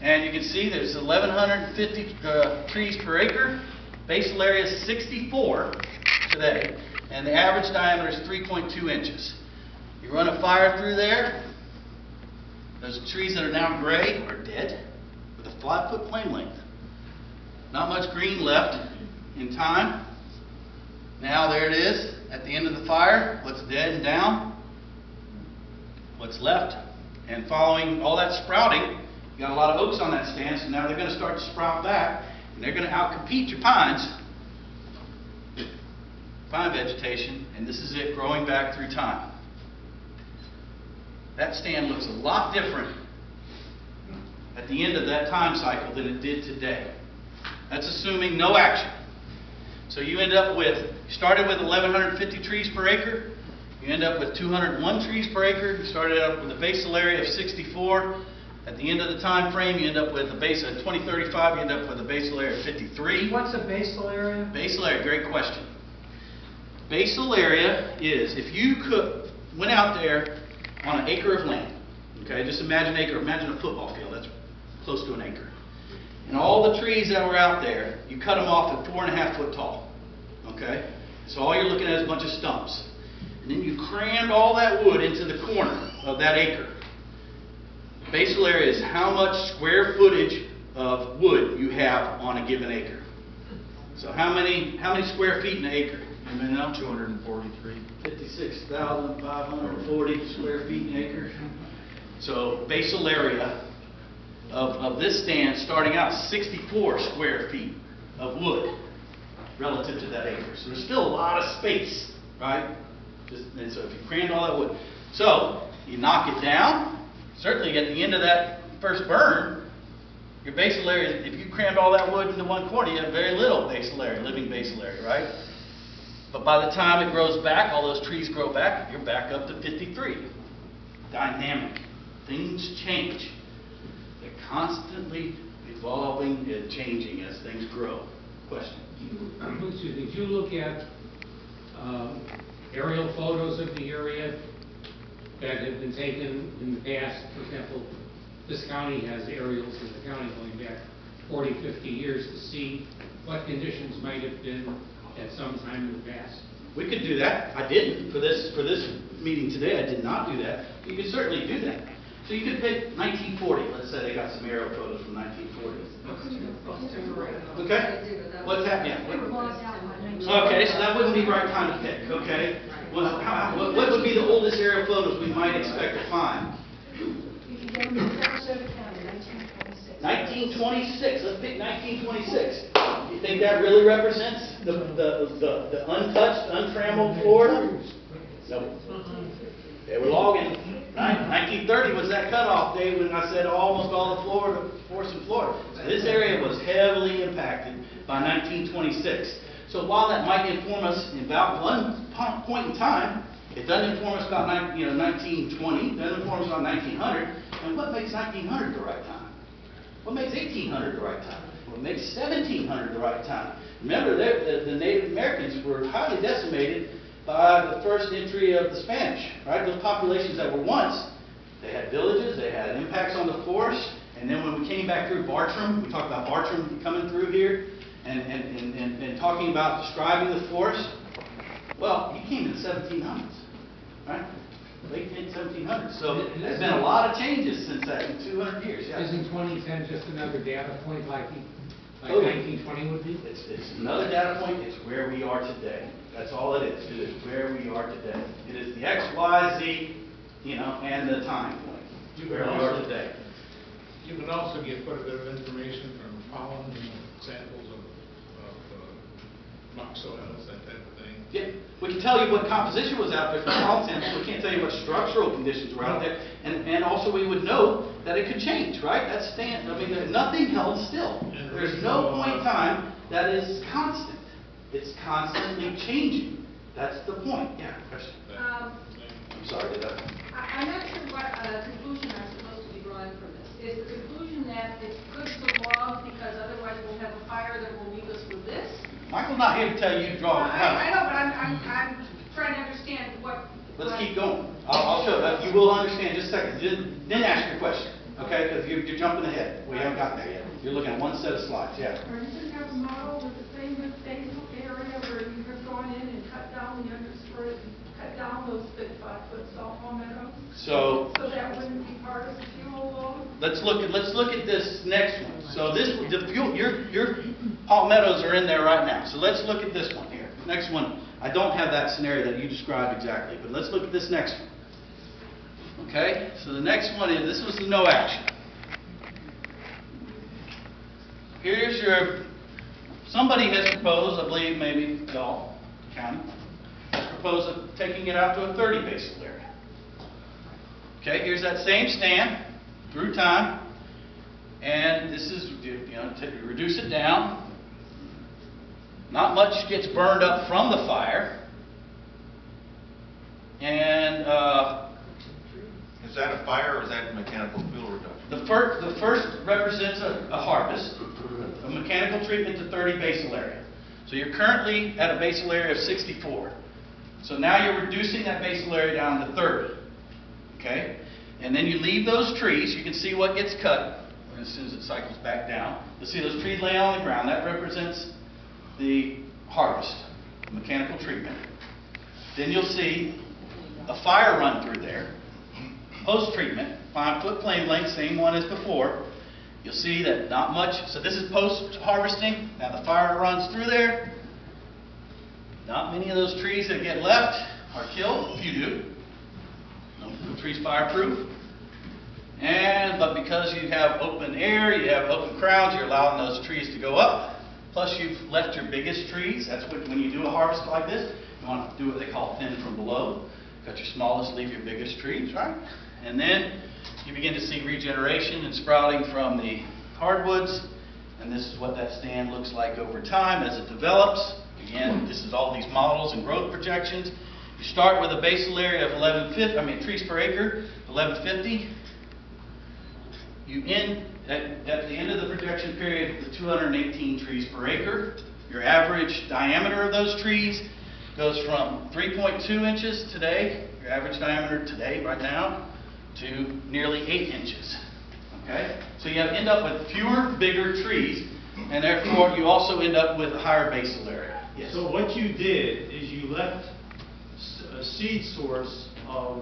And you can see there's 1,150 trees per acre. Basal area is 64 today, and the average diameter is 3.2 inches. You run a fire through there, those trees that are now gray are dead with a 5-foot flame length. Not much green left in time. Now there it is at the end of the fire. What's dead and down? What's left? And following all that sprouting, you got a lot of oaks on that stand, so now they're going to start to sprout back, and they're going to outcompete your pines, pine vegetation, and this is it growing back through time. That stand looks a lot different at the end of that time cycle than it did today. That's assuming no action. So you end up with, you started with 1,150 trees per acre, you end up with 201 trees per acre, you started up with a basal area of 64, at the end of the time frame you end up with a base of 2035, you end up with a basal area of 53. What's a basal area? Basal area, great question. Basal area is, if you went out there on an acre of land, okay, just imagine an acre, imagine a football field, that's close to an acre. And all the trees that were out there, you cut them off at 4.5 foot tall, okay? So all you're looking at is a bunch of stumps. And then you crammed all that wood into the corner of that acre. Basal area is how much square footage of wood you have on a given acre. So how many square feet in an acre? Anybody know? 243. 56,540 square feet in an acre. So basal area of this stand starting out 64 square feet of wood relative to that acre. So there's still a lot of space, right? And so if you crammed all that wood. So you knock it down. Certainly at the end of that first burn, your basal area, if you crammed all that wood into one corner, you have very little basal area, living basal area, right? But by the time it grows back, all those trees grow back, you're back up to 53. Dynamic. Things change. They're constantly evolving and changing as things grow. Question? Did you look at aerial photos of the area that have been taken in the past? For example, this county has aerials in the county going back 40, 50 years to see what conditions might have been at some time in the past. We could do that. I didn't. For this meeting today, I did not do that. You could certainly do that. So you could pick 1940. Let's say they got some aerial photos from 1940. Okay? What's that? Yeah. Okay, so that wouldn't be the right time to pick. Okay? Well, what would be the oldest aerial photos we might expect to find? 1926. Let's pick 1926. You think that really represents the untouched, untrammeled Florida? No. They were logging. 1930 was that cutoff day when I said almost all the forests in Florida. So this area was heavily impacted by 1926. So while that might inform us about one point in time, it doesn't inform us about 1920, doesn't inform us about 1900. And what makes 1900 the right time? What makes 1800 the right time? What makes 1700 the right time? Remember, the Native Americans were highly decimated by the first entry of the Spanish, right? Those populations that were once, they had villages, they had impacts on the forest, and then when we came back through Bartram, we talked about Bartram coming through here, and talking about describing the forest. Well, he came in the 1700s, right? Late 1700s. So there's been a lot of changes since that in 200 years. Yeah. Isn't 2010 just another data point like 1920 would be? It's another data point. It's where we are today. That's all it is. It is where we are today. It is the X, Y, Z, and the time point. Where we are today. You can also get quite a bit of information from pollen samples of muck soils, that type of thing. Yeah, we can tell you what composition was out there from pollen samples. We can't tell you what structural conditions were out there, and also we would know that it could change, right? That's nothing held still. There's no point in time that is constant. It's constantly changing. That's the point. Yeah, question. I'm sorry, did I'm not sure what conclusion I'm supposed to be drawing from this. Is the conclusion that it's good to log because otherwise we'll have a fire that will leave us with this? Michael's not here to tell you to draw. I know, but I'm trying to understand what. Let's keep going. I'll show you. You will understand in just a second. Then ask your question. Okay. okay, because you're jumping ahead. We haven't got there yet. You're looking at one set of slides, yeah. Or you can have a model with the same basal area where you have gone in and cut down the understory, cut down those 5-foot salt palmettos. So So that wouldn't be part of the fuel load? let's look at this next one. So the fuel, your palmettos are in there right now. So let's look at this one here. Next one, I don't have that scenario that you described exactly, but let's look at this next one. Okay, so the next one is, this was the no action. Here's somebody has proposed, I believe maybe y'all, county, has proposed of taking it out to a 30 basal area. Okay, here's that same stand through time, and this is, to reduce it down. Not much gets burned up from the fire, and Is that a fire or is that mechanical fuel reduction? the first represents a harvest, a mechanical treatment to 30 basal area. So you're currently at a basal area of 64. So now you're reducing that basal area down to 30. Okay? And then you leave those trees. You can see what gets cut as soon as it cycles back down. You'll see those trees lay on the ground. That represents the harvest, the mechanical treatment. Then you'll see a fire run through there. Post-treatment, 5-foot plane length, same one as before. You'll see that not much, so this is post-harvesting. Now the fire runs through there. Not many of those trees that get left are killed. If you do. No tree's fireproof. But because you have open air, you have open crowds, you're allowing those trees to go up. Plus you've left your biggest trees. That's what, when you do a harvest like this, you want to do what they call thin from below. Cut your smallest, leave your biggest trees, right? And then you begin to see regeneration and sprouting from the hardwoods. And this is what that stand looks like over time as it develops. Again, this is all these models and growth projections. You start with a basal area of trees per acre, 1150. You end at the end of the projection period with 218 trees per acre. Your average diameter of those trees goes from 3.2 inches today, your average diameter today, right now, to nearly 8 inches. Okay? So you end up with fewer, bigger trees, and therefore you also end up with a higher basal area. Yes? So what you did is you left a seed source of